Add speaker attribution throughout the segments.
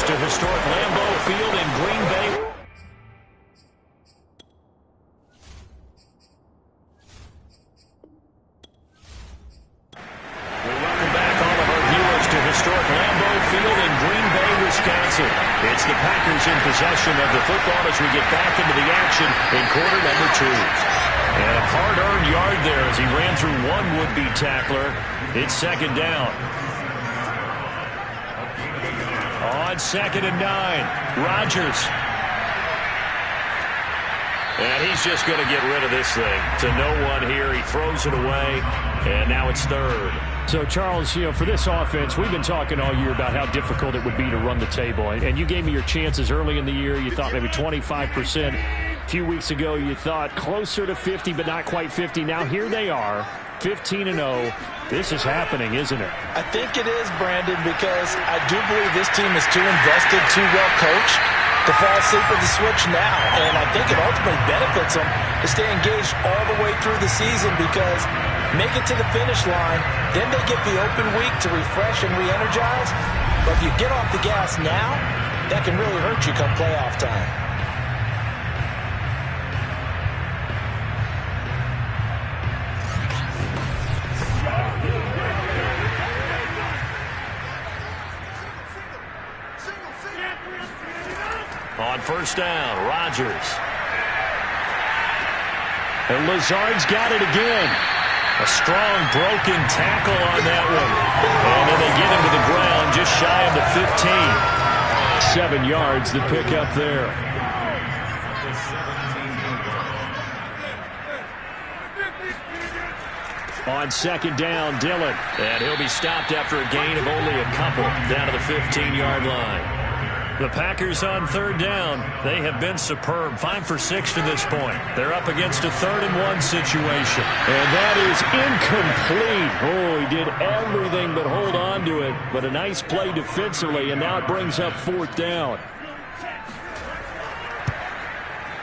Speaker 1: Packers to historic Lambeau Field in Green Bay. Historic Lambeau Field in Green Bay, Wisconsin. It's the Packers in possession of the football as we get back into the action in quarter number 2. And a hard-earned yard there as he ran through one would-be tackler. It's second down. On 2nd and 9, Rodgers. And he's just going to get rid of this thing to no one here. He throws it away, and now it's 3rd.
Speaker 2: So, Charles, for this offense, we've been talking all year about how difficult it would be to run the table. And you gave me your chances early in the year. You thought maybe 25%. A few weeks ago, you thought closer to 50, but not quite 50. Now, here they are, 15-0. This is happening, isn't it?
Speaker 3: I think it is, Brandon, because I do believe this team is too invested, too well coached to fall asleep at the switch now. And I think it ultimately benefits them to stay engaged all the way through the season because make it to the finish line, then they get the open week to refresh and re-energize. But if you get off the gas now, that can really hurt you come playoff time.
Speaker 1: On first down, Rodgers.
Speaker 2: And Lazard's got it again.
Speaker 1: A strong broken tackle on that one. And then they get him to the ground just shy of the 15.
Speaker 2: 7 yards, the pickup there. On 2nd down, Dillon.
Speaker 1: And he'll be stopped after a gain of only a couple down to the 15-yard line. The Packers on 3rd down. They have been superb. 5 for 6 to this point. They're up against a 3rd and 1 situation.
Speaker 2: And that is incomplete. Oh, he did everything but hold on to it. But a nice play defensively, and now it brings up 4th down.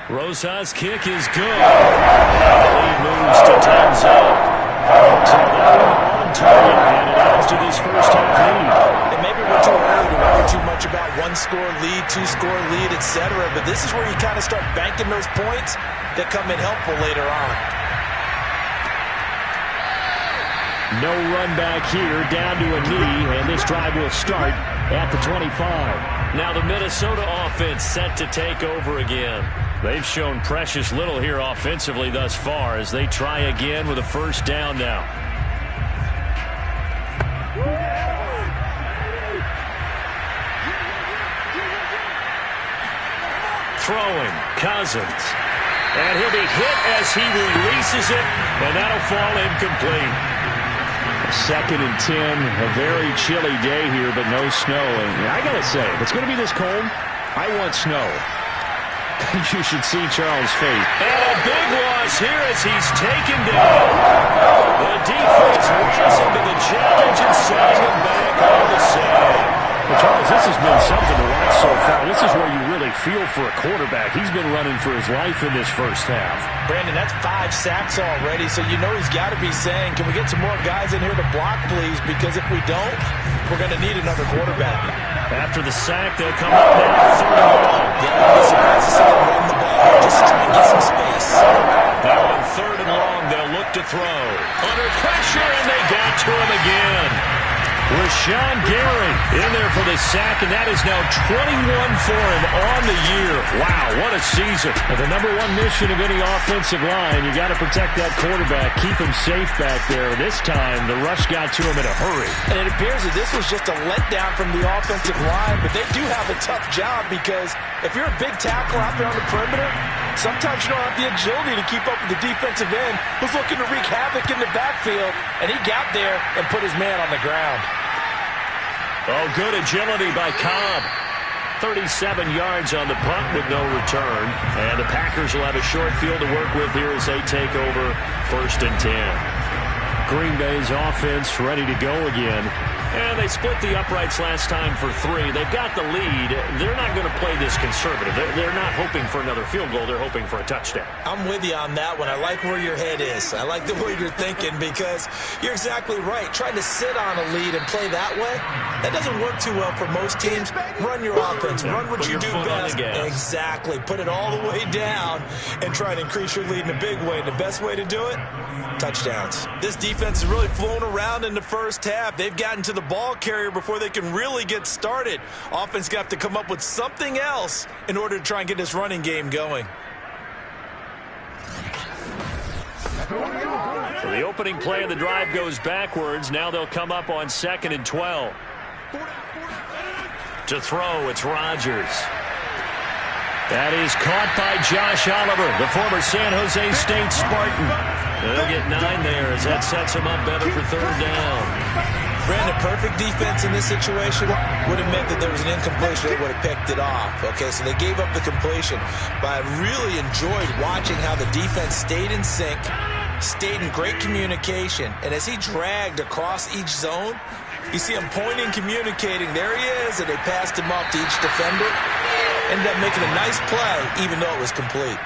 Speaker 1: Rosas' kick is good. He moves to time's up. So now on target, and it adds to this first half lead.
Speaker 3: And maybe we're too early to worry too much about 1-score lead, 2-score lead, etc. But this is where you kind of start banking those points that come in helpful later on.
Speaker 2: No run back here, down to a knee, and this drive will start at the 25.
Speaker 1: Now the Minnesota offense set to take over again. They've shown precious little here offensively thus far as they try again with a first down now. Throwing, Cousins. And he'll be hit as he releases it, and that'll fall incomplete.
Speaker 2: 2nd and 10, a very chilly day here, but no snow. And I got to say, if it's going to be this cold, I want snow. You should see Charles' face.
Speaker 1: And a big loss here as he's taken down. The defense rising to the challenge and sends him back on the side.
Speaker 2: Well, Charles, this has been something to watch so far. This is where you really feel for a quarterback. He's been running for his life in this first half.
Speaker 3: Brandon, that's 5 sacks already, so you know he's got to be saying, can we get some more guys in here to block, please? Because if we don't, we're going to need another quarterback.
Speaker 1: After the sack, they'll come up now 3rd and 1.
Speaker 3: Yeah, I'll be surprised to see them run the ball. Just try and get some space.
Speaker 1: Now on 3rd and long, they'll look to throw. Under pressure, and they got to him again. Rashawn Gary in there for the sack, and that is now 21 for him on the year. Wow, what a season.
Speaker 2: And the number 1 mission of any offensive line, you got to protect that quarterback, keep him safe back there. This time, the rush got to him in a hurry.
Speaker 3: And it appears that this was just a letdown from the offensive line, but they do have a tough job because if you're a big tackle out there on the perimeter, sometimes you don't have the agility to keep up with the defensive end who's looking to wreak havoc in the backfield, and he got there and put his man on the ground.
Speaker 1: Oh, good agility by Cobb. 37 yards on the punt with no return. And the Packers will have a short field to work with here as they take over 1st and 10.
Speaker 2: Green Bay's offense ready to go again. And they split the uprights last time for 3. They've got the lead. They're not going to play this conservative. They're not hoping for another field goal. They're hoping for a touchdown.
Speaker 3: I'm with you on that one. I like where your head is. I like the way you're thinking because you're exactly right. Trying to sit on a lead and play that way, that doesn't work too well for most teams. Run your offense. Run what you do best. Exactly. Put it all the way down and try to increase your lead in a big way. And the best way to do it? Touchdowns. This defense has really flown around in the first half. They've gotten to the ball carrier before they can really get started. Offense got to come up with something else in order to try and get this running game going.
Speaker 2: So the opening play of the drive goes backwards. Now they'll come up on 2nd and 12. To throw, it's Rodgers. That is caught by Josh Oliver, the former San Jose State Spartan. They'll get 9 there as that sets them up better for 3rd down.
Speaker 3: Brandon, perfect defense in this situation would have meant that there was an incompletion. They would have picked it off. Okay, so they gave up the completion. But I really enjoyed watching how the defense stayed in sync, stayed in great communication. And as he dragged across each zone, you see him pointing, communicating. There he is, and they passed him off to each defender. Ended up making a nice play, even though it was complete.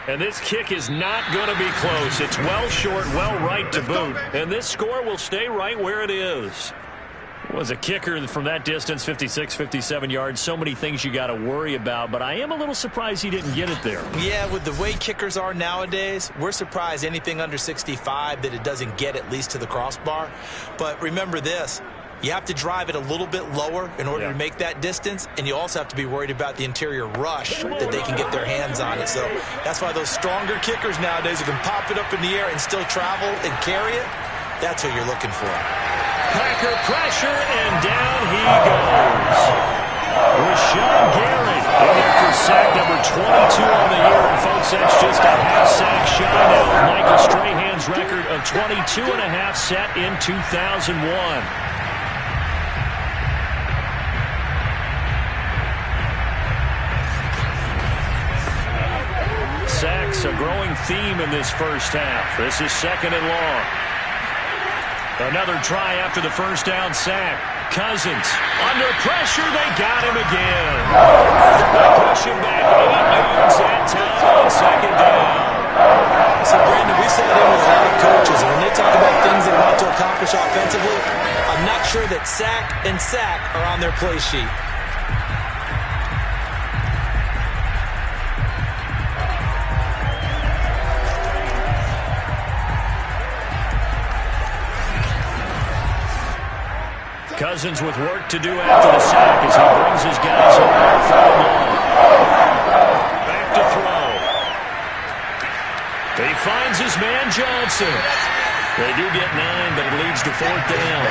Speaker 2: And this kick is not going to be close. It's well short, well right to boot. And this score will stay right where it is. Was a kicker from that distance, 56, 57 yards. So many things you got to worry about, but I am a little surprised he didn't get it there.
Speaker 3: Yeah, with the way kickers are nowadays, we're surprised anything under 65 that it doesn't get at least to the crossbar. But remember this. You have to drive it a little bit lower in order to make that distance, and you also have to be worried about the interior rush that they can get their hands on it. So that's why those stronger kickers nowadays who can pop it up in the air and still travel and carry it, that's what you're looking for.
Speaker 2: Packer pressure, and down he goes. Rashawn Gary in there for sack number 22 on the year. And folks, that's just a half sack shy now of Michael Strahan's record of 22 and a half set in 2001. Sacks, a growing theme in this first half. This is 2nd and long. Another try after the first down sack. Cousins under pressure. They got him again. They push him back 8 yards that time on 2nd down.
Speaker 3: So, Brandon, we saw it in with a lot of coaches. And when they talk about things they want to accomplish offensively, I'm not sure that sack and sack are on their play sheet.
Speaker 2: Cousins with work to do after the sack as he brings his guys over on 3rd and long. Back to throw. He finds his man Johnson. They do get 9, but it leads to 4th down.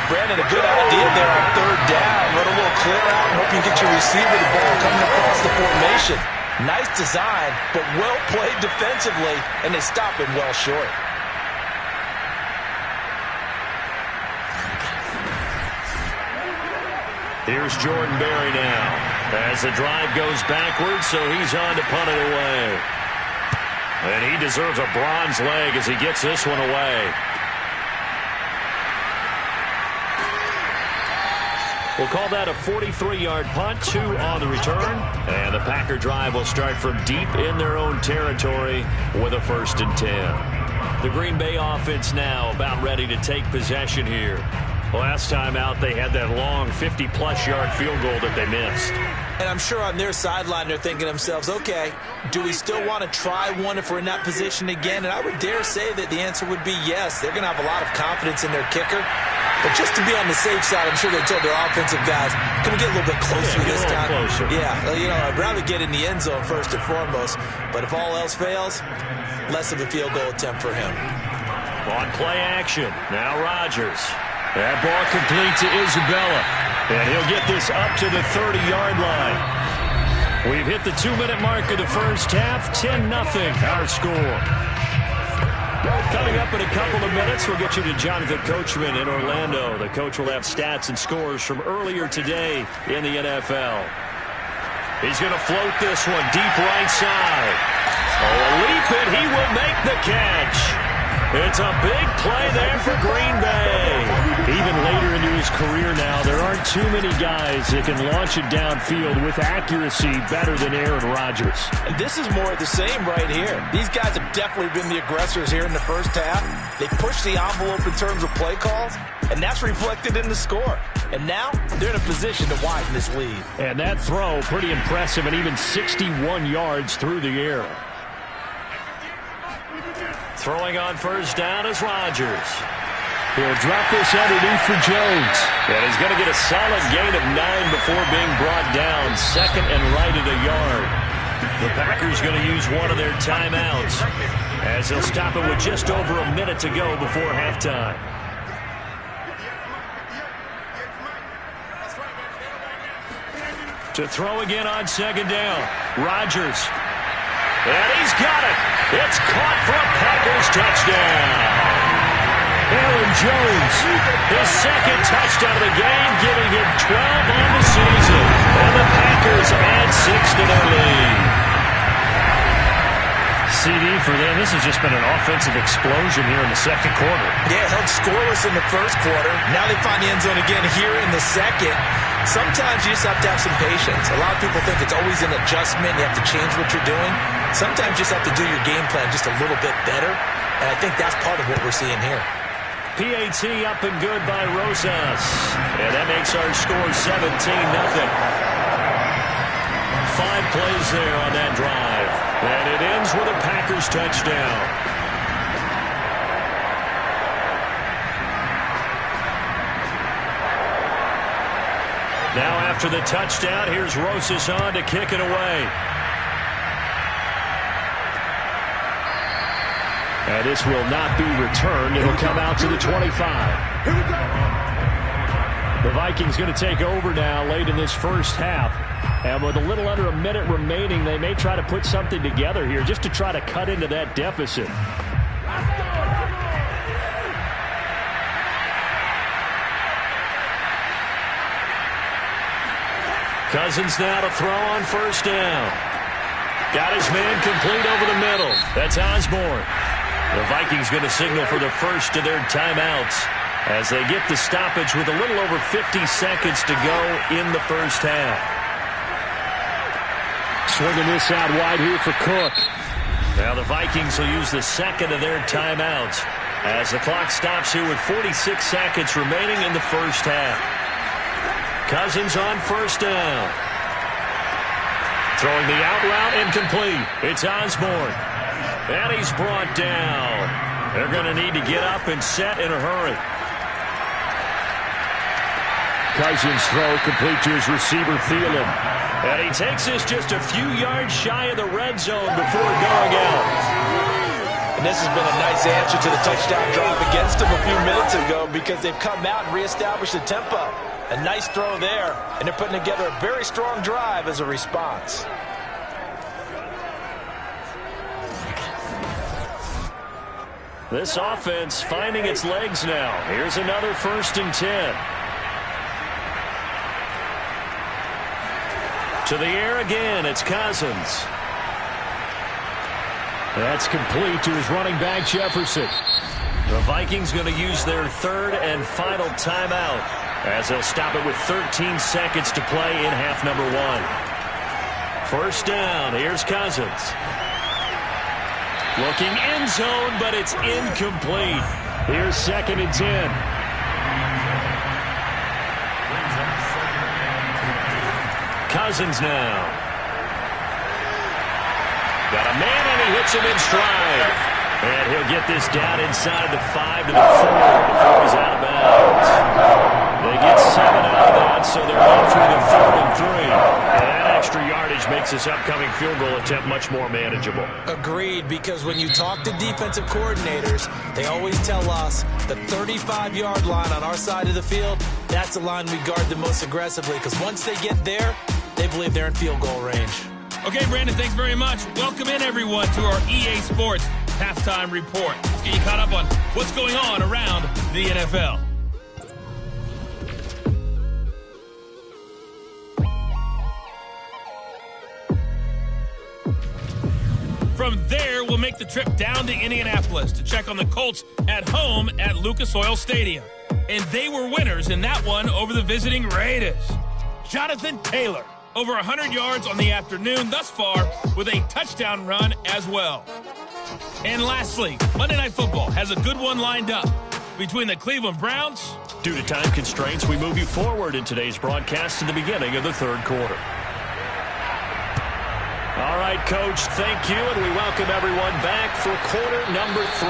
Speaker 3: Brandon, a good idea there on 3rd down. Let a little clear out and hope you get your receiver the ball coming across the formation. Nice design, but well played defensively, and they stop it well short.
Speaker 2: Here's Jordan Berry now as the drive goes backwards, so he's on to punt it away. And he deserves a bronze leg as he gets this one away. We'll call that a 43-yard punt, 2 on the return. And the Packer drive will start from deep in their own territory with a 1st and 10. The Green Bay offense now about ready to take possession here. Last time out, they had that long 50-plus yard field goal that they missed.
Speaker 3: And I'm sure on their sideline, they're thinking to themselves, okay, do we still want to try one if we're in that position again? And I would dare say that the answer would be yes. They're going to have a lot of confidence in their kicker. But just to be on the safe side, I'm sure they told their offensive guys, can we get a little bit closer this time?
Speaker 2: Closer.
Speaker 3: Yeah, you know, I'd rather get in the end zone first and foremost. But if all else fails, less of a field goal attempt for him.
Speaker 2: On play action, now Rodgers. That ball complete to Isabella. And he'll get this up to the 30-yard line. We've hit the 2-minute mark of the first half. 10-0 our score. Coming up in a couple of minutes, we'll get you to Jonathan Coachman in Orlando. The coach will have stats and scores from earlier today in the NFL.
Speaker 1: He's going to float this one deep right side. Oh, a leap, and he will make the catch. It's a big play there for Green Bay.
Speaker 2: Even later into his career now, there aren't too many guys that can launch it downfield with accuracy better than Aaron Rodgers.
Speaker 3: And this is more of the same right here. These guys have definitely been the aggressors here in the first half. They pushed the envelope in terms of play calls, and that's reflected in the score. And now they're in a position to widen this lead.
Speaker 2: And that throw, pretty impressive, and even 61 yards through the air.
Speaker 1: Throwing on first down is Rodgers.
Speaker 2: He'll drop this underneath for Jones.
Speaker 1: And he's going to get a solid gain of 9 before being brought down. Second and right at a yard. The Packers going to use one of their timeouts as they'll stop it with just over a minute to go before halftime. To throw again on second down. Rodgers. And he's got it. It's caught for a Packers touchdown. Aaron Jones, his second touchdown of the game, giving him 12 on the season. And the Packers add 6 to their lead.
Speaker 2: CD for them. This has just been an offensive explosion here in the second quarter.
Speaker 3: Yeah, held scoreless in the first quarter. Now they find the end zone again here in the second. Sometimes you just have to have some patience. A lot of people think it's always an adjustment. You have to change what you're doing. Sometimes you just have to do your game plan just a little bit better. And I think that's part of what we're seeing here.
Speaker 1: PAT up and good by Rosas. And that makes our score 17-0. 5 plays there on that drive. And it ends with a Packers touchdown. Now after the touchdown, here's Rosas on to kick it away.
Speaker 2: And this will not be returned. It'll come out to the 25. The Vikings going to take over now late in this first half. And with a little under a minute remaining, they may try to put something together here just to try to cut into that deficit.
Speaker 1: Cousins now to throw on first down. Got his man complete over the middle. That's Osborne. The Vikings going to signal for the first of their timeouts as they get the stoppage with a little over 50 seconds to go in the first half.
Speaker 2: Swinging this out wide here for Cook.
Speaker 1: Now the Vikings will use the second of their timeouts as the clock stops here with 46 seconds remaining in the first half. Cousins on first down. Throwing the out route incomplete. It's Osborne. And he's brought down. They're going to need to get up and set in a hurry.
Speaker 2: Cousins throw complete to his receiver, Thielen.
Speaker 1: And he takes this just a few yards shy of the red zone before going out.
Speaker 3: And this has been a nice answer to the touchdown drive against them a few minutes ago because they've come out and reestablished the tempo. A nice throw there, and they're putting together a very strong drive as a response.
Speaker 1: This offense finding its legs now. Here's another 1st and 10. To the air again, it's Cousins.
Speaker 2: That's complete to his running back, Jefferson.
Speaker 1: The Vikings going to use their 3rd and final timeout as they'll stop it with 13 seconds to play in half number 1. First down, here's Cousins. Looking end zone, but it's incomplete.
Speaker 2: Here's 2nd and 10.
Speaker 1: Cousins now. Got a man, and he hits him in stride. And he'll get this down inside the 5 to the 4 before he's out of bounds. They get 7 out of that, so they're off through the 3rd and 3. And that extra yardage makes this upcoming field goal attempt much more manageable.
Speaker 3: Agreed, because when you talk to defensive coordinators, they always tell us the 35-yard line on our side of the field, that's the line we guard the most aggressively, because once they get there, they believe they're in field goal range.
Speaker 4: Okay, Brandon, thanks very much. Welcome in, everyone, to our EA Sports Halftime Report. Let's get you caught up on what's going on around the NFL. From there, we'll make the trip down to Indianapolis to check on the Colts at home at Lucas Oil Stadium. And they were winners in that one over the visiting Raiders. Jonathan Taylor, over 100 yards on the afternoon thus far with a touchdown run as well. And lastly, Monday Night Football has a good one lined up between the Cleveland Browns.
Speaker 2: Due to time constraints, we move you forward in today's broadcast to the beginning of the third quarter. All right, Coach, thank you, and we welcome everyone back for quarter number 3.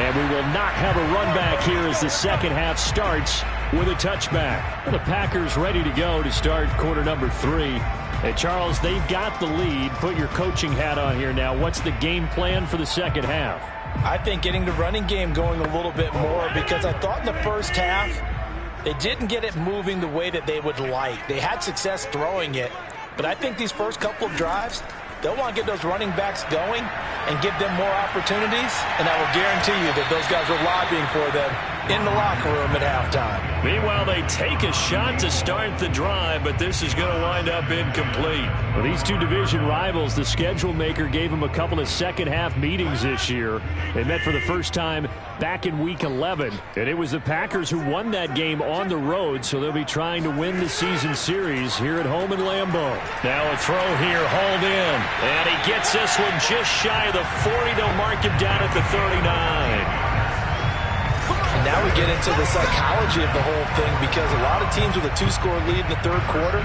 Speaker 2: And we will not have a run back here as the second half starts with a touchback. The Packers ready to go to start quarter number 3. Hey, Charles, they've got the lead. Put your coaching hat on here now. What's the game plan for the second half?
Speaker 3: I think getting the running game going a little bit more, because I thought in the first half they didn't get it moving the way that they would like. They had success throwing it, but I think these first couple of drives, they'll want to get those running backs going and give them more opportunities, and I will guarantee you that those guys are lobbying for them in the locker room at halftime.
Speaker 2: Meanwhile, they take a shot to start the drive, but this is going to wind up incomplete. Well, these two division rivals, the schedule maker gave them a couple of second-half meetings this year. They met for the first time back in Week 11, and it was the Packers who won that game on the road, so they'll be trying to win the season series here at home in Lambeau. Now a throw here, hauled in, and he gets this one just shy of the 40. They'll mark him down at the 39.
Speaker 3: And now we get into the psychology of the whole thing, because a lot of teams with a 2-score lead in the third quarter,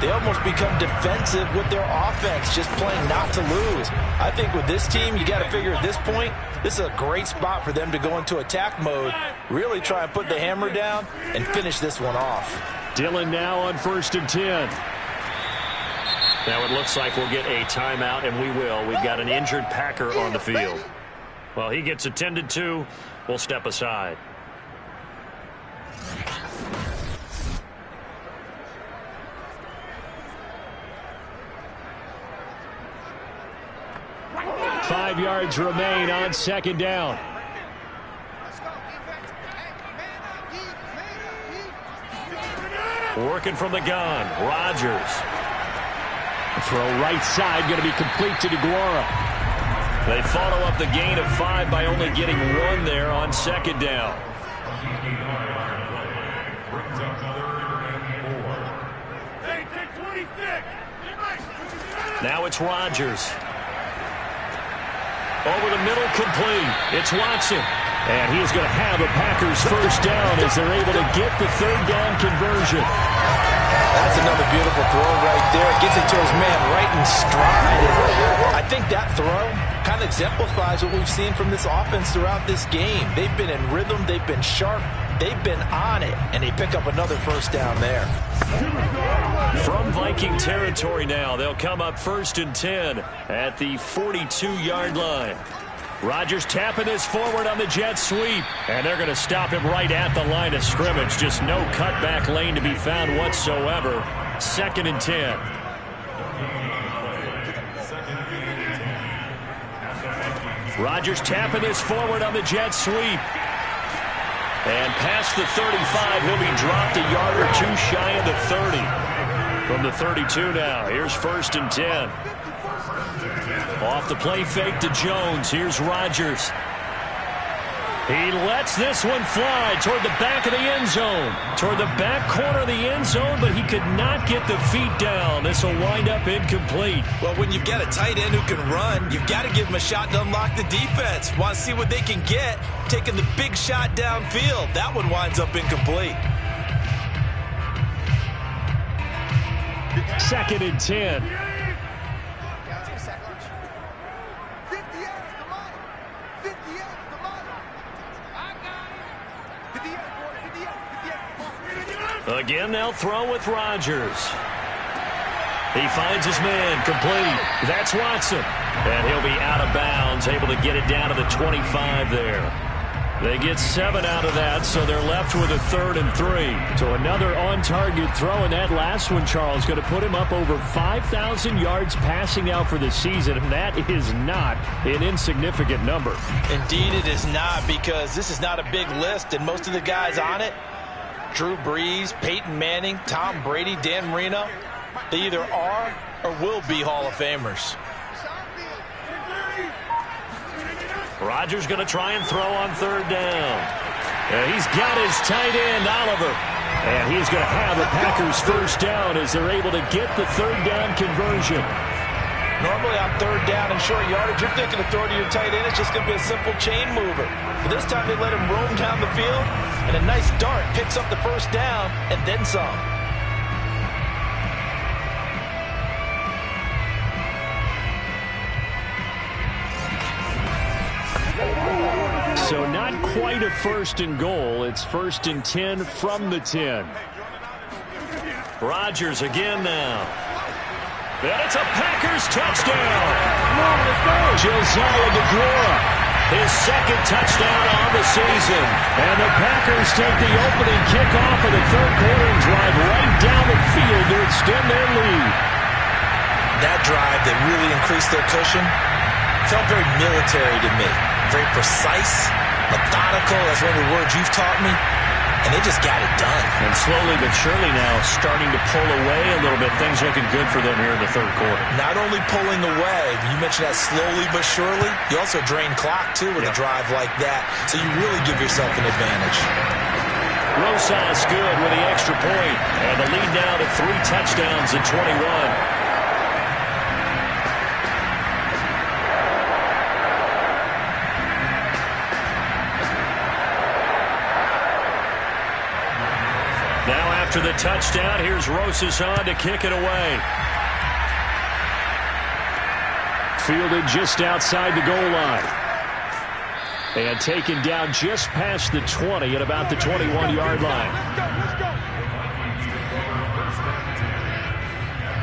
Speaker 3: they almost become defensive with their offense, just playing not to lose. I think with this team, you got to figure at this point, this is a great spot for them to go into attack mode, really try and put the hammer down and finish this one off.
Speaker 2: Dillon now on 1st and 10. Now it looks like we'll get a timeout, and we will. We've got an injured Packer on the field. Well, he gets attended to. We'll step aside. Five yards remain on second down. Working from the gun, Rodgers. Throw right side, going to be complete to DeGuara. They follow up the gain of 5 by only getting 1 there on second down. Now it's Rodgers. Over the middle, complete. It's Watson. And he is going to have a Packers first down as they're able to get the third down conversion.
Speaker 3: That's another beautiful throw right there. Gets it to his man right in stride. And I think that throw kind of exemplifies what we've seen from this offense throughout this game. They've been in rhythm. They've been sharp. They've been on it. And they pick up another first down there.
Speaker 2: From Viking territory now, they'll come up 1st and 10 at the 42-yard line. Rodgers tapping this forward on the jet sweep, and they're going to stop him right at the line of scrimmage. Just no cutback lane to be found whatsoever. 2nd and 10. Rodgers tapping this forward on the jet sweep. And past the 35, he'll be dropped a yard or 2 shy of the 30. From the 32 now, here's 1st and 10. Off the play fake to Jones. Here's Rodgers. He lets this one fly toward the back of the end zone. Toward the back corner of the end zone, but he could not get the feet down. This will wind up incomplete.
Speaker 3: Well, when you've got a tight end who can run, you've got to give him a shot to unlock the defense. Want to see what they can get, taking the big shot downfield. That one winds up incomplete.
Speaker 2: 2nd and 10. Again, they'll throw with Rodgers. He finds his man, complete. That's Watson. And he'll be out of bounds, able to get it down to the 25 there. They get 7 out of that, so they're left with a 3rd and 3. So another on-target throw, and that last one, Charles, going to put him up over 5,000 yards passing out for the season, and that is not an insignificant number.
Speaker 3: Indeed it is not, because this is not a big list, and most of the guys on it, Drew Brees, Peyton Manning, Tom Brady, Dan Marino, they either are or will be Hall of Famers.
Speaker 1: Rodgers going to try and throw on third down. He's got his tight end, Oliver. And he's going to have the Packers first down as they're able to get the third down conversion.
Speaker 3: Normally on third down and short yardage, you're thinking to throw to your tight end. It's just going to be a simple chain mover. But this time they let him roam down the field, and a nice dart picks up the first down and then some.
Speaker 2: So not quite a first and goal. It's 1st and 10 from the 10.
Speaker 1: Rodgers again now. And it's a Packers touchdown.
Speaker 2: Come on, let's go.
Speaker 1: Josiah DeGuara, his second touchdown on the season.
Speaker 2: And the Packers take the opening kickoff of the third quarter and drive right down the field to extend their lead.
Speaker 3: That drive that really increased their cushion felt very military to me. Very precise, methodical. That's one of the words you've taught me. And they just got it done.
Speaker 1: And slowly but surely now starting to pull away a little bit. Things looking good for them here in the third quarter.
Speaker 3: Not only pulling away, you mentioned that slowly but surely, you also drain clock too with a drive like that. So you really give yourself an advantage.
Speaker 1: Rosas good with the extra point. And the lead now to 3 touchdowns at 21. After the touchdown, here's Rosas on to kick it away.
Speaker 2: Fielded just outside the goal line. And taken down just past the 20 at about the 21-yard line.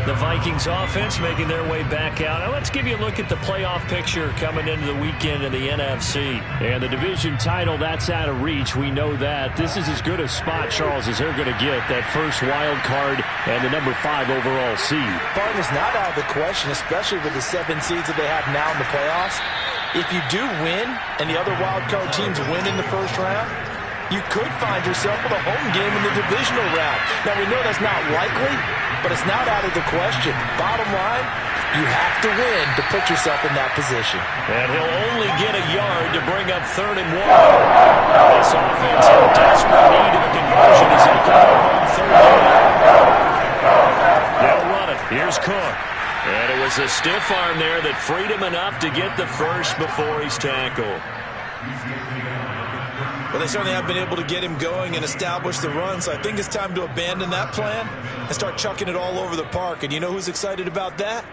Speaker 1: The Vikings offense making their way back out. Now let's give you a look at the playoff picture coming into the weekend in the NFC.
Speaker 2: And the division title, that's out of reach. We know that. This is as good a spot, Charles, as they're going to get. That first wild card and the number 5 overall seed.
Speaker 3: Part is not out of the question, especially with the 7 seeds that they have now in the playoffs. If you do win and the other wild card teams win in the first round, you could find yourself with a home game in the divisional round. Now, we know that's not likely, but it's not out of the question. Bottom line, you have to win to put yourself in that position.
Speaker 1: And he'll only get a yard to bring up 3rd and 1. This offense in desperate need of a conversion as they come up on 3rd down. They'll run it. Here's Cook. And it was a stiff arm there that freed him enough to get the first before he's tackled.
Speaker 3: Well, they certainly have been able to get him going and establish the run, so I think it's time to abandon that plan and start chucking it all over the park. And you know who's excited about that?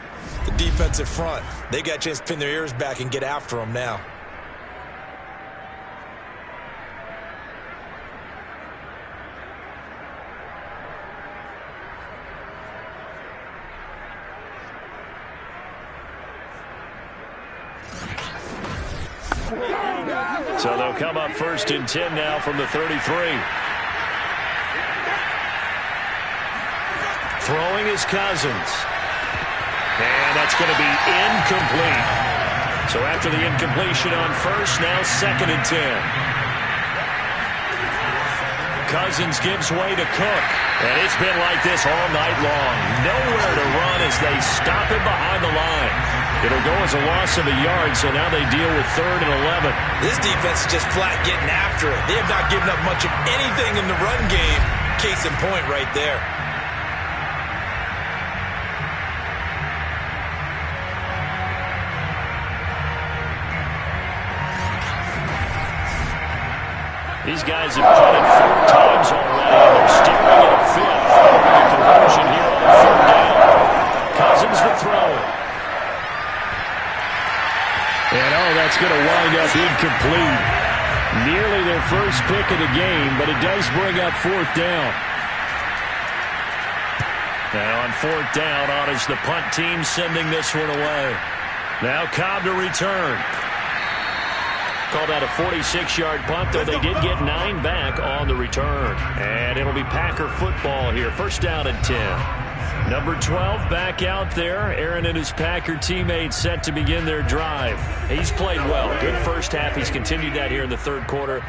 Speaker 3: The defensive front. They got a chance to pin their ears back and get after him now.
Speaker 1: So they'll come up 1st and 10 now from the 33. Throwing is Cousins. And that's going to be incomplete. So after the incompletion on first, now 2nd and 10. Cousins gives way to Cook. And it's been like this all night long. Nowhere to run as they stop him behind the line. It'll go as a loss of a yard, so now they deal with 3rd and 11.
Speaker 3: This defense is just flat getting after it. They have not given up much of anything in the run game. Case in point right there.
Speaker 1: These guys have punted 4 times already, and they're staring at a 5th. The conversion here on 3rd down. Cousins the throw.
Speaker 2: And, that's going to wind up incomplete. Nearly their first pick of the game, but it does bring up 4th down.
Speaker 1: And on 4th down, on is the punt team sending this one away. Now Cobb to return. Called out a 46-yard punt, though they did get 9 back on the return. And it'll be Packer football here. 1st down and 10. Number 12 back out there. Aaron and his Packer teammates set to begin their drive. He's played well. Good first half. He's continued that here in the 3rd quarter.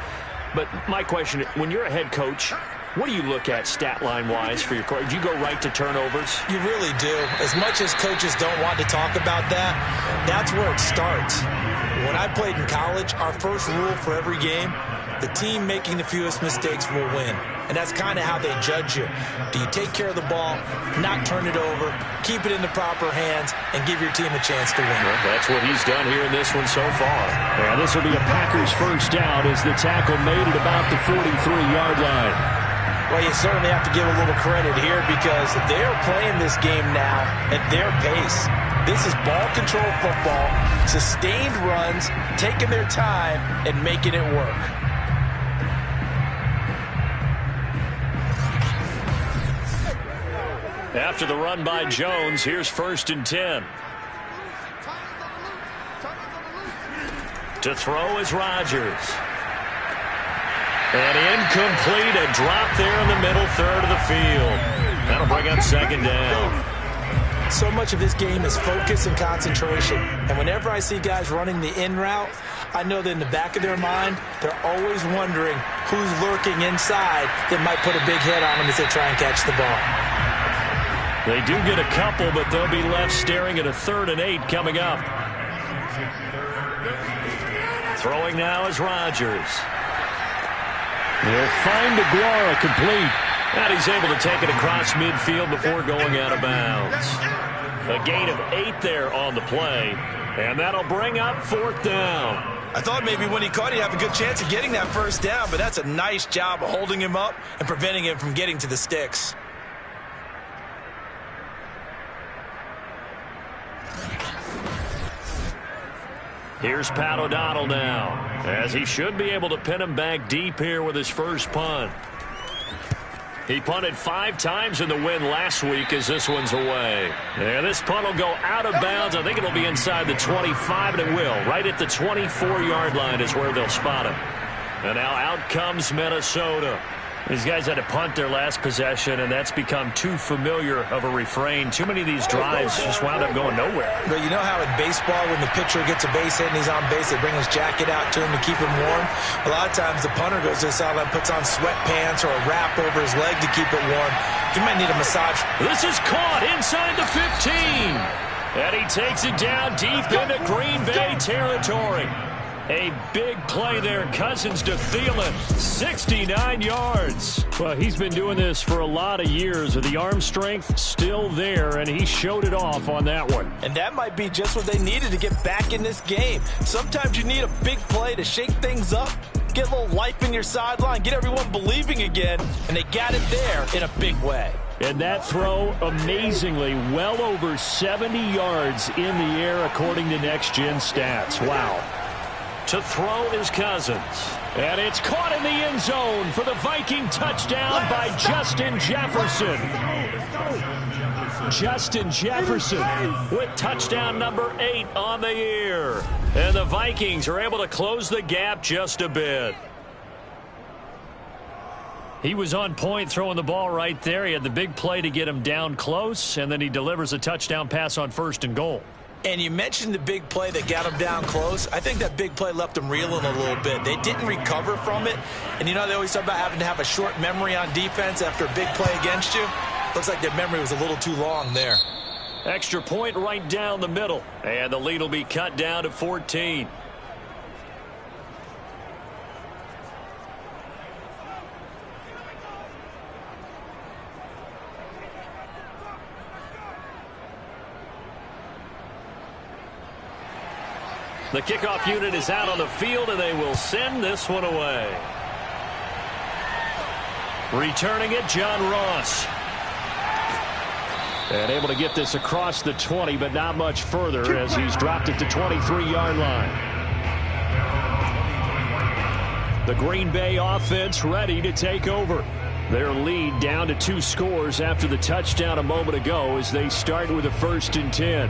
Speaker 1: But my question, when you're a head coach
Speaker 2: What do you look at stat line-wise for your coach? Do you go right to turnovers?
Speaker 3: You really do. As much as coaches don't want to talk about that, that's where it starts. When I played in college, our first rule for every game, the team making the fewest mistakes will win. And that's kind of how they judge you. Do you take care of the ball, not turn it over, keep it in the proper hands, and give your team a chance to win?
Speaker 2: Well, that's what he's done here in this one so far. And this will be a Packers first down as the tackle made it about the 43-yard line.
Speaker 3: Well, you certainly have to give a little credit here because they're playing this game now at their pace. This is ball control football, sustained runs, taking their time, and making it work.
Speaker 2: After the run by Jones, here's 1st and 10. To throw is Rodgers. And incomplete, a drop there in the middle third of the field. That'll bring up 2nd down.
Speaker 3: So much of this game is focus and concentration. And whenever I see guys running the in route, I know that in the back of their mind, they're always wondering who's lurking inside that might put a big hit on them as they try and catch the ball.
Speaker 2: They do get a couple, but they'll be left staring at a 3rd and 8 coming up. Throwing now is Rodgers. He'll find Aguara complete. And he's able to take it across midfield before going out of bounds. A gain of 8 there on the play. And that'll bring up 4th down.
Speaker 3: I thought maybe when he caught it, he'd have a good chance of getting that first down, but that's a nice job of holding him up and preventing him from getting to the sticks.
Speaker 2: Here's Pat O'Donnell now, as he should be able to pin him back deep here with his first punt. He punted 5 times in the win last week as this one's away. And this punt will go out of bounds. I think it'll be inside the 25, and it will. Right at the 24-yard line is where they'll spot him. And now out comes Minnesota. These guys had to punt their last possession, and that's become too familiar of a refrain. Too many of these drives just wound up going nowhere.
Speaker 3: But you know how in baseball, when the pitcher gets a base hit and he's on base, they bring his jacket out to him to keep him warm? A lot of times the punter goes to the sideline, puts on sweatpants or a wrap over his leg to keep it warm. He might need a massage.
Speaker 2: This is caught inside the 15. And he takes it down deep into Green Bay territory. A big play there, Cousins to Thielen, 69 yards. Well, he's been doing this for a lot of years, with the arm strength still there, and he showed it off on that one.
Speaker 3: And that might be just what they needed to get back in this game. Sometimes you need a big play to shake things up, get a little life in your sideline, get everyone believing again, and they got it there in a big way.
Speaker 2: And that throw, amazingly, well over 70 yards in the air, according to Next Gen Stats. Wow. To throw is Cousins. And it's caught in the end zone for the Viking touchdown by Justin Jefferson. Justin Jefferson with touchdown number 8 on the year. And the Vikings are able to close the gap just a bit. He was on point throwing the ball right there. He had the big play to get him down close, and then he delivers a touchdown pass on 1st and goal.
Speaker 3: And you mentioned the big play that got him down close. I think that big play left him reeling a little bit. They didn't recover from it. And you know they always talk about having to have a short memory on defense after a big play against you. Looks like their memory was a little too long there.
Speaker 2: Extra point right down the middle. And the lead will be cut down to 14. The kickoff unit is out on the field, and they will send this one away. Returning it, John Ross. And able to get this across the 20, but not much further as he's dropped it to 23-yard line. The Green Bay offense ready to take over. Their lead down to 2 scores after the touchdown a moment ago as they start with a 1st and 10.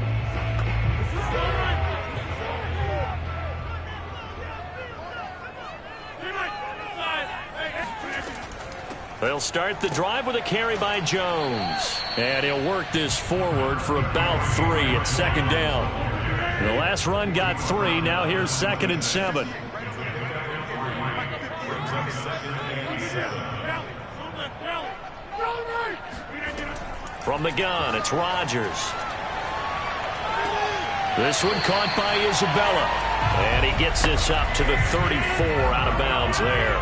Speaker 2: They'll start the drive with a carry by Jones. And he'll work this forward for about 3 at 2nd down. The last run got 3. Now here's 2nd and 7.
Speaker 1: From the gun, it's Rodgers. This one caught by Isabella. And he gets this up to the 34 out of bounds there.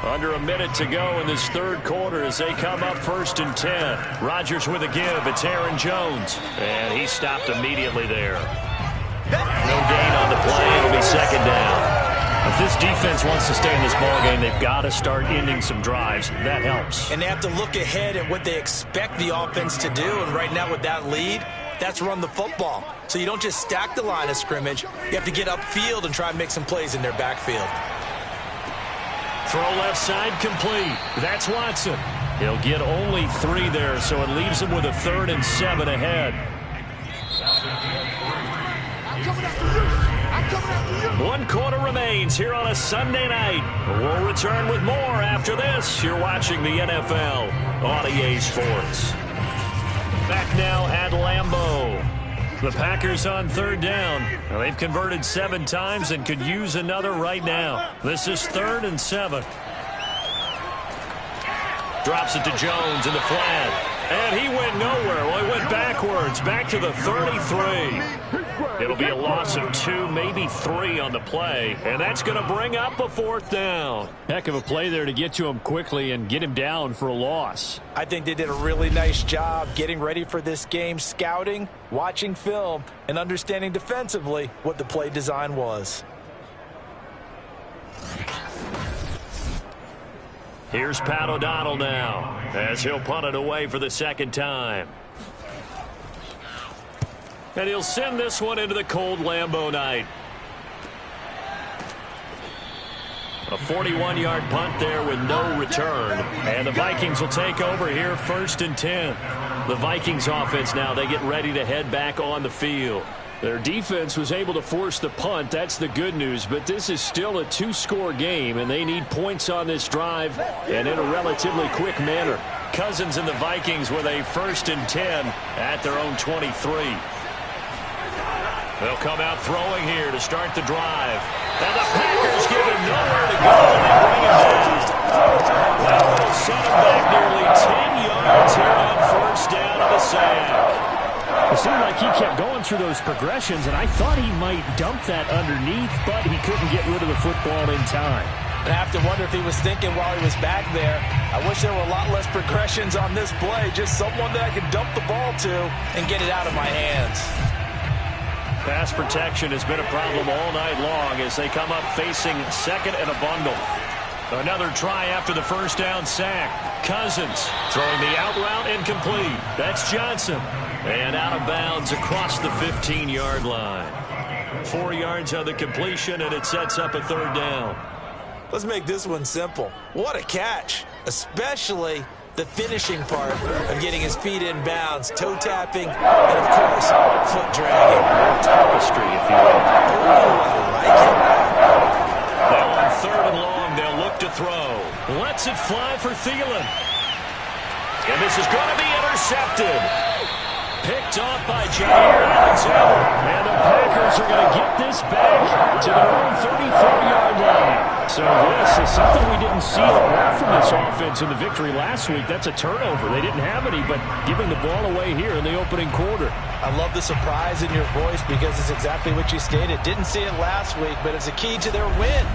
Speaker 1: Under a minute to go in this third quarter as they come up 1st and 10. Rodgers with a give. It's Aaron Jones. And he stopped immediately there. No gain on the play. It'll be 2nd down. If this defense wants to stay in this ballgame, they've got to start ending some drives. That helps.
Speaker 3: And they have to look ahead at what they expect the offense to do. And right now with that lead, that's run the football. So you don't just stack the line of scrimmage. You have to get upfield and try and make some plays in their backfield.
Speaker 1: Throw left side complete. That's Watson. He'll get only 3 there, so it leaves him with a 3rd and 7 ahead. 1 quarter remains here on a Sunday night. We'll return with more after this. You're watching the NFL on EA Sports. Back now at Lambeau. The Packers on 3rd down. Now they've converted 7 times and could use another right now. This is 3rd and 7. Drops it to Jones in the flat. And he went nowhere. Well, he went backwards, back to the 33. It'll be a loss of 2, maybe 3 on the play. And that's going to bring up a 4th down.
Speaker 2: Heck of a play there to get to him quickly and get him down for a loss.
Speaker 3: I think they did a really nice job getting ready for this game, scouting, watching film, and understanding defensively what the play design was.
Speaker 1: Here's Pat O'Donnell now as he'll punt it away for the 2nd time. And he'll send this one into the cold Lambeau night. A 41-yard punt there with no return. And the Vikings will take over here 1st and 10. The Vikings offense now, they get ready to head back on the field.
Speaker 2: Their defense was able to force the punt. That's the good news. But this is still a 2-score game, and they need points on this drive and in a relatively quick manner.
Speaker 1: Cousins and the Vikings with a 1st and 10 at their own 23. They'll come out throwing here to start the drive. And the Packers give him nowhere to go. They bring him down. Well, they'll set him back nearly 10 yards here on 1st down of the sack.
Speaker 2: It seemed like he kept going through those progressions, and I thought he might dump that underneath, but he couldn't get rid of the football in time.
Speaker 3: And I have to wonder if he was thinking while he was back there, I wish there were a lot less progressions on this play, just someone that I could dump the ball to and get it out of my hands.
Speaker 1: Pass protection has been a problem all night long as they come up facing 2nd and a bundle. Another try after the 1st down sack. Cousins throwing the out route incomplete. That's Johnson. And out of bounds across the 15-yard line. 4 yards on the completion, and it sets up a 3rd down.
Speaker 3: Let's make this one simple. What a catch, especially the finishing part of getting his feet in bounds, toe tapping, and of course, foot dragging.
Speaker 1: Tapestry, if you will.
Speaker 3: Oh, I like it.
Speaker 1: Now on 3rd and long, they'll look to throw. Lets it fly for Thielen. And this is going to be intercepted. Picked off by Jair Alexander.
Speaker 2: And the Packers are going to get this back to their own 34-yard line. So this is something we didn't see a lot from this offense in the victory last week. That's a turnover. They didn't have any, but giving the ball away here in the opening quarter.
Speaker 3: I love the surprise in your voice because it's exactly what you stated. Didn't see it last week, but it's a key to their win.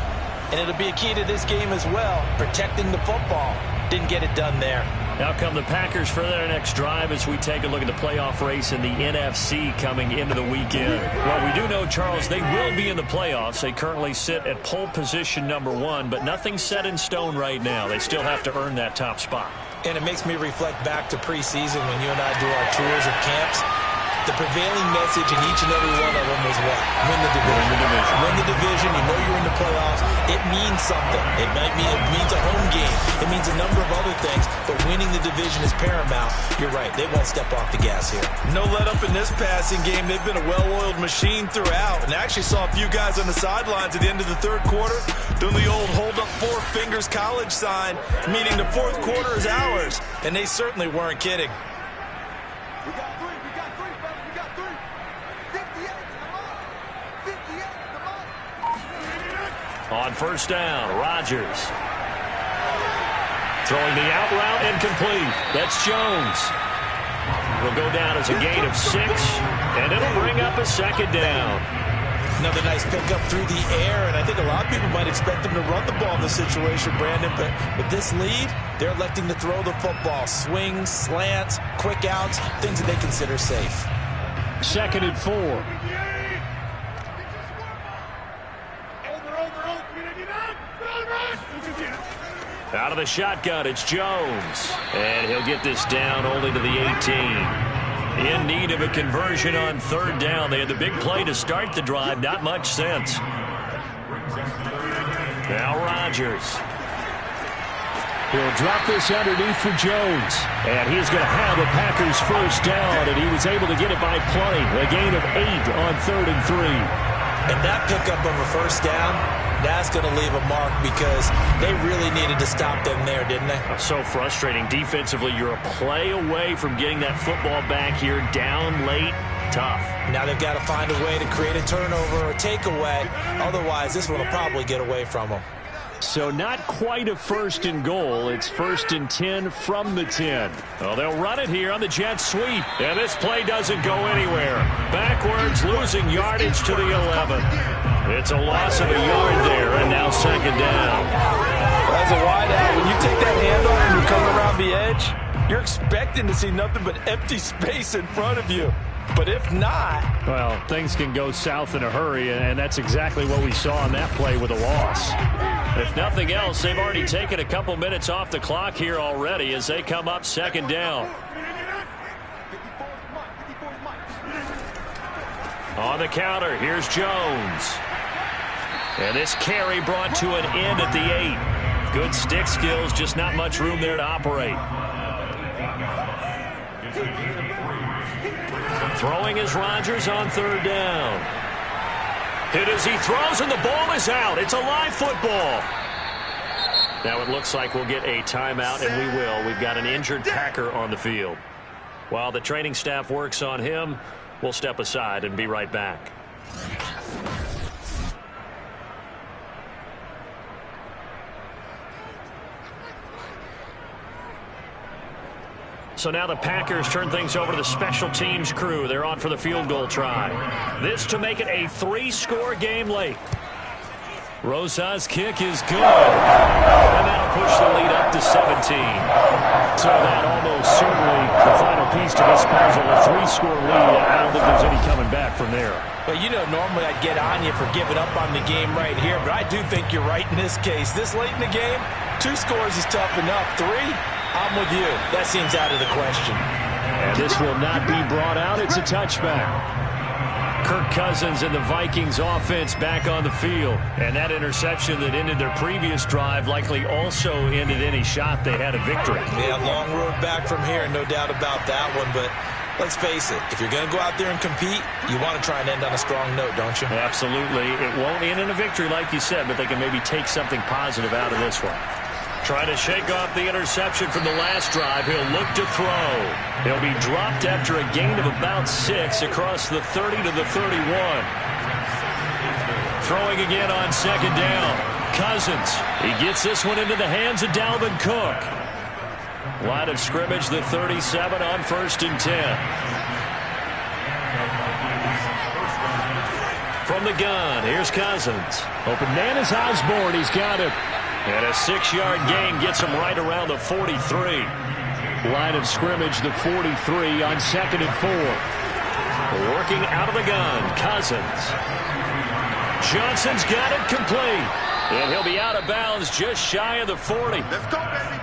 Speaker 3: And it'll be a key to this game as well, protecting the football. Didn't get it done there.
Speaker 1: Now come the Packers for their next drive as we take a look at the playoff race in the NFC coming into the weekend. Well, we do know, Charles, they will be in the playoffs. They currently sit at pole position number 1, but nothing's set in stone right now. They still have to earn that top spot.
Speaker 3: And it makes me reflect back to preseason when you and I do our tours of camps. The prevailing message in each and every one of them was what? Win the division. Win the division. You know you're in the playoffs. It means something. It means a home game. It means a number of other things, but winning the division is paramount. You're right. They won't step off the gas here. No let up in this passing game. They've been a well-oiled machine throughout. And I actually saw a few guys on the sidelines at the end of the 3rd quarter doing the old hold up 4 fingers college sign, meaning the 4th quarter is ours. And they certainly weren't kidding.
Speaker 5: We got 3. We got 3, fellas. We got 3. 58 to the mark. 58 to the mark.
Speaker 1: On 1st down, Rodgers. Throwing the out route incomplete. That's Jones.
Speaker 2: will go down as a gain of 6, and it'll bring up a second down.
Speaker 3: Another nice pickup through the air, and I think a lot of people might expect them to run the ball in this situation, Brandon, but with this lead, they're electing to throw the football. Swings, slants, quick outs, things that they consider safe.
Speaker 2: 2nd and 4. Out of the shotgun, it's Jones. And he'll get this down only to the 18. In need of a conversion on 3rd down. They had the big play to start the drive. Not much sense. Now Rodgers. He'll drop this underneath for Jones. And he's going to have a Packers first down. And he was able to get it by plenty. A gain of 8 on 3rd and 3.
Speaker 3: And that pickup of a first down, that's going to leave a mark because they really needed to stop them there, didn't they?
Speaker 2: So frustrating. Defensively, you're a play away from getting that football back here down late. Tough.
Speaker 3: Now they've got to find a way to create a turnover or a takeaway. Otherwise, this one will probably get away from them.
Speaker 2: So not quite a 1st and goal. It's 1st and 10 from the 10. Well, they'll run it here on the jet sweep. And this play doesn't go anywhere. Backwards, losing yardage to the 11. It's a loss of a yard there, and now 2nd down.
Speaker 3: As a wide out, when you take that handoff and you come around the edge, you're expecting to see nothing but empty space in front of you. But if not...
Speaker 2: Well, things can go south in a hurry, and that's exactly what we saw on that play with a loss. If nothing else, they've already taken a couple minutes off the clock here already as they come up 2nd down. On the counter, here's Jones. And this carry brought to an end at the 8. Good stick skills, just not much room there to operate. Throwing is Rodgers on 3rd down. Hit as he throws, and the ball is out. It's a live football. Now it looks like we'll get a timeout, and we will. We've got an injured Packer on the field. While the training staff works on him, we'll step aside and be right back. So now the Packers turn things over to the special teams crew. They're on for the field goal try. This to make it a 3-score game late. Rosa's kick is good. And that'll push the lead up to 17. So that almost certainly the final piece to this puzzle, a 3-score lead. I don't think there's any coming back from there.
Speaker 3: Well, you know, normally I'd get on you for giving up on the game right here, but I do think you're right in this case. This late in the game, 2 scores is tough enough. 3, I'm with you. That seems out of the question.
Speaker 2: And this will not be brought out. It's a touchback. Kirk Cousins and the Vikings offense back on the field. And that interception that ended their previous drive likely also ended any shot they had a victory.
Speaker 3: Yeah, long road back from here, no doubt about that one. But let's face it, if you're going to go out there and compete, you want to try and end on a strong note, don't you?
Speaker 2: Absolutely. It won't end in a victory like you said, but they can maybe take something positive out of this one. Trying to shake off the interception from the last drive. He'll look to throw. He'll be dropped after a gain of about 6 across the 30 to the 31. Throwing again on 2nd down. Cousins. He gets this one into the hands of Dalvin Cook. Line of scrimmage, the 37 on 1st and 10. From the gun, here's Cousins. Open man is Osborne. He's got it. And a 6-yard gain gets him right around the 43. Line of scrimmage, the 43 on 2nd and 4. Working out of the gun, Cousins. Johnson's got it complete. And he'll be out of bounds just shy of the 40.
Speaker 5: Let's go, baby.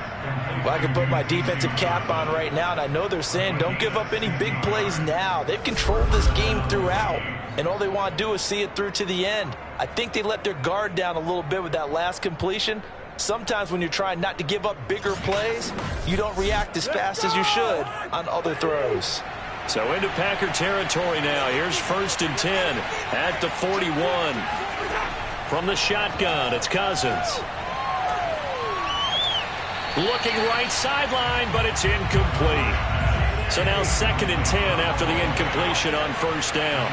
Speaker 3: Well, I can put my defensive cap on right now, and I know they're saying don't give up any big plays now. They've controlled this game throughout, and all they want to do is see it through to the end. I think they let their guard down a little bit with that last completion. Sometimes when you're trying not to give up bigger plays, you don't react as fast as you should on other throws.
Speaker 2: So into Packer territory now. Here's 1st and 10 at the 41. From the shotgun, it's Cousins. Looking right sideline, but it's incomplete. So now 2nd and 10 after the incompletion on 1st down.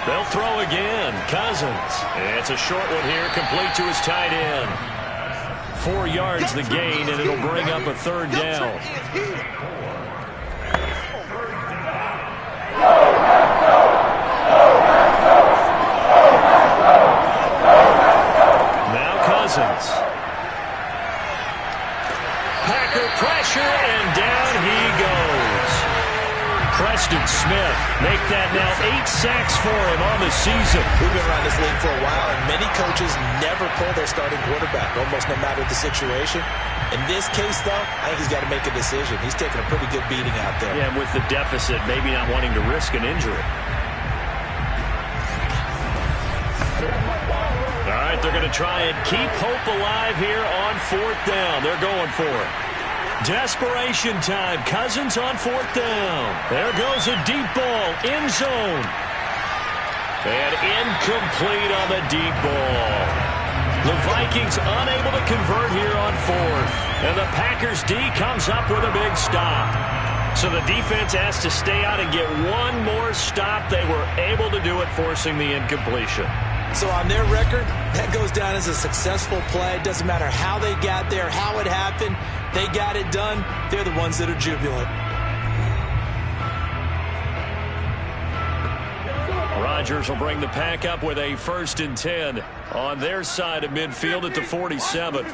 Speaker 1: They'll throw again. Cousins. It's a short one here, complete to his tight end. 4 yards the gain, and it'll bring up a third down. Now Cousins. Packer pressure, and down he goes. Preston Smith make that now 8 sacks for him on the season.
Speaker 3: We've been around this league for a while, and many coaches never pull their starting quarterback, almost no matter the situation. In this case, though, I think he's got to make a decision. He's taking a pretty good beating out there.
Speaker 1: Yeah, and with the deficit, maybe not wanting to risk an injury. All right, they're going to try and keep hope alive here on 4th down. They're going for it. Desperation time. Cousins on 4th down. There goes a deep ball. End zone. And incomplete on the deep ball. The Vikings unable to convert here on 4th. And the Packers D comes up with a big stop. So the defense has to stay out and get one more stop. They were able to do it, forcing the incompletion.
Speaker 3: So on their record, that goes down as a successful play. It doesn't matter how they got there, how it happened. They got it done. They're the ones that are jubilant.
Speaker 1: Rodgers will bring the Pack up with a 1st and 10 on their side of midfield at the 47.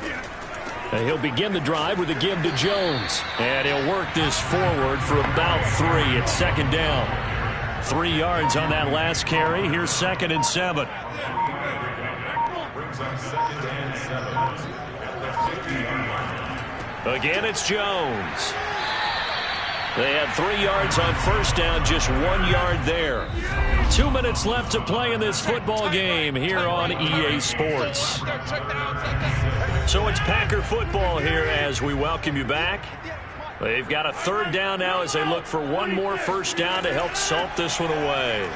Speaker 2: And he'll begin the drive with a give to Jones. And he'll work this forward for about 3 at 2nd down. 3 yards on that last carry. Here's 2nd and 7.
Speaker 1: Again, it's Jones. They had 3 yards on 1st down, just 1 yard there. 2 minutes left to play in this football game here on EA Sports. So it's Packer football here as we welcome you back. They've got a 3rd down now as they look for one more 1st down to help salt this one away.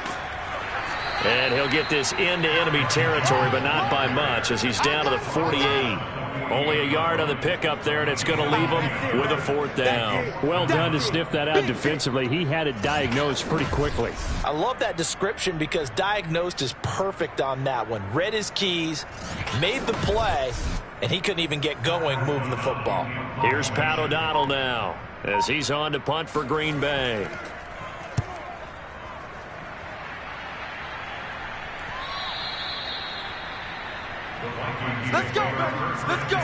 Speaker 1: And he'll get this into enemy territory, but not by much as he's down to the 48. Only a yard on the pickup there, and it's going to leave him with a 4th down.
Speaker 2: Well done to sniff that out defensively. He had it diagnosed pretty quickly.
Speaker 3: I love that description because diagnosed is perfect on that one. Read his keys, made the play, and he couldn't even get going moving the football.
Speaker 1: Here's Pat O'Donnell now as he's on to punt for Green Bay.
Speaker 5: Let's go, baby. Let's go.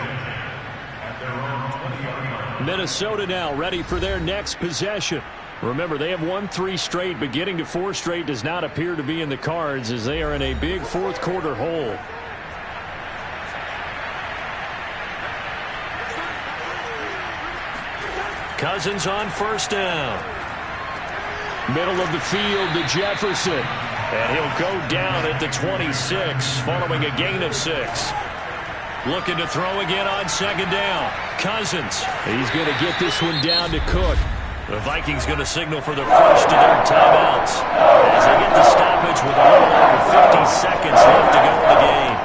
Speaker 2: Minnesota now ready for their next possession. Remember, they have won 3 straight, but getting to 4 straight does not appear to be in the cards as they are in a big 4th quarter hole.
Speaker 1: Cousins on 1st down.
Speaker 2: Middle of the field to Jefferson.
Speaker 1: And he'll go down at the 26 following a gain of 6. Looking to throw again on 2nd down. Cousins.
Speaker 2: He's going to get this one down to Cook.
Speaker 1: The Vikings going to signal for the first of their timeouts as they get the stoppage with a little over 50 seconds left to go in the game.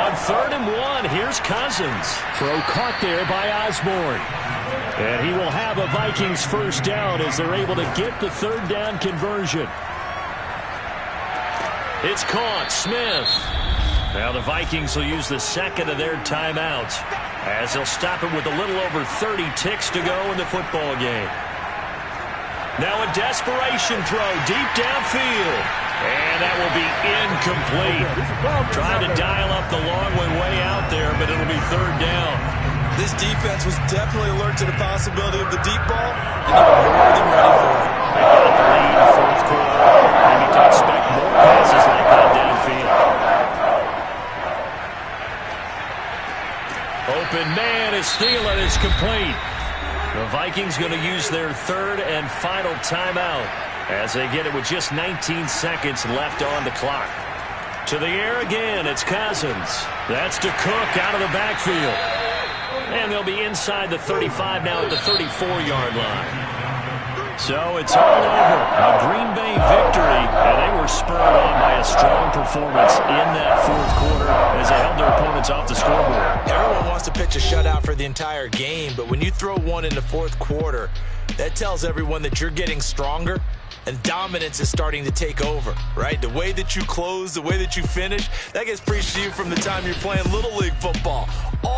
Speaker 1: On 3rd and 1, here's Cousins.
Speaker 2: Throw caught there by Osborne. And he will have a Vikings 1st down as they're able to get the 3rd down conversion.
Speaker 1: It's caught. Smith. Now the Vikings will use the 2nd of their timeouts as they'll stop it with a little over 30 ticks to go in the football game. Now a desperation throw deep downfield. And that will be incomplete. Trying to dial up the long one way out there, but it'll be 3rd down.
Speaker 3: This defense was definitely alert to the possibility of the deep ball and even more than ready for it.
Speaker 1: They got the lead in the 4th quarter. Maybe to expect more passes like that downfield. Open man is Thielen is complete. The Vikings going to use their 3rd and final timeout as they get it with just 19 seconds left on the clock. To the air again, it's Cousins. That's to Cook out of the backfield. And they'll be inside the 35 now at the 34-yard line. So it's all over. A Green Bay victory, and they were spurred on by a strong performance in that 4th quarter as they held their opponents off the scoreboard.
Speaker 3: Everyone wants to pitch a shutout for the entire game, but when you throw one in the 4th quarter, that tells everyone that you're getting stronger and dominance is starting to take over, right? The way that you close, the way that you finish, that gets preached to you from the time you're playing Little League football.